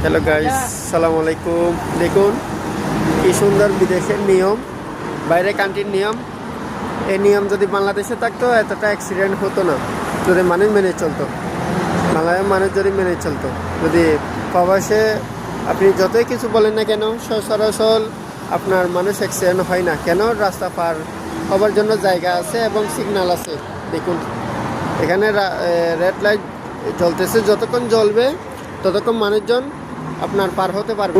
Hello guys, সালামু আলাইকুম। দেখুন কি সুন্দর বিদেশের নিয়ম, বাইরে কান্ট্রির নিয়ম। এই নিয়ম যদি বাংলাদেশে থাকতো এতটা অ্যাক্সিডেন্ট হতো না, যদি মানুষ মেনে চলতো। বাংলাদেশের মানুষ যদি মেনে চলতো, যদি প্রবাসে আপনি যতই কিছু বলেন না কেন, সচরাচর আপনার মানুষ অ্যাক্সিডেন্ট হয় না কেন? রাস্তা পার হবার জন্য জায়গা আছে এবং সিগন্যাল আছে। দেখুন এখানে রেড লাইট জ্বলতেছে, যতক্ষণ জ্বলবে ততক্ষণ মানুষজন আপনার পার হতে পারবে,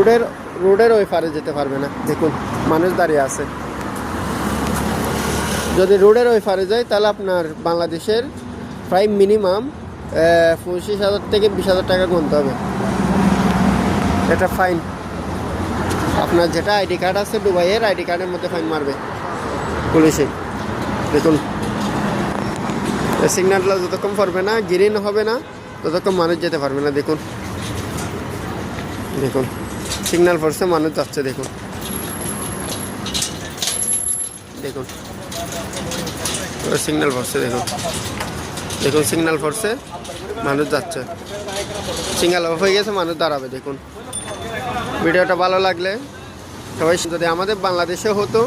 রোডের ওই পারে যেতে পারবে না। দেখুন মানুষ দাঁড়িয়ে আছে। যদি রোডের ওই পারে যায় তাহলে আপনার বাংলাদেশের প্রায় মিনিমাম 25,000 থেকে 20,000 টাকা গুনতে হবে। এটা ফাইন। আপনার যেটা আইডি কার্ড আছে দুবাইয়ের, আইডি কার্ডের মধ্যে ফাইন মারবে পুলিশে। দেখুন সিগন্যালটা যতক্ষণ পড়বে না, গ্রিন হবে না, ততক্ষণ মানুষ যেতে পারবে না। দেখুন দেখুন সিগন্যাল পড়ছে, মানুষ যাচ্ছে। দেখুন দেখুন সিগন্যাল পড়ছে। দেখুন দেখুন সিগন্যাল পড়ছে, মানুষ যাচ্ছে। সিগন্যাল অফ হয়ে গেছে, মানুষ দাঁড়াবে। দেখুন ভিডিওটা ভালো লাগলে সবাই, যদি আমাদের বাংলাদেশে হতো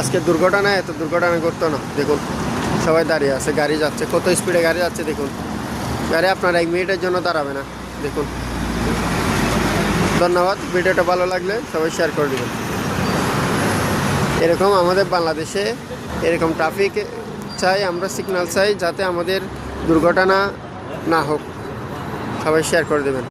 আজকে দুর্ঘটনা এত দুর্ঘটনা ঘটতো না। দেখুন সবাই দাঁড়িয়ে আছে, গাড়ি যাচ্ছে, কত স্পিডে গাড়ি যাচ্ছে। দেখুন গাড়ি আপনার 1 মিনিটের জন্য দাঁড়াবে না। দেখুন ধন্যবাদ। ভিডিওটা ভালো লাগলে সবাই শেয়ার করে দেবেন। এরকম আমাদের বাংলাদেশে এরকম ট্রাফিক চাই, আমরা সিগন্যাল চাই, যাতে আমাদের দুর্ঘটনা না হোক। সবাই শেয়ার করে দেবেন।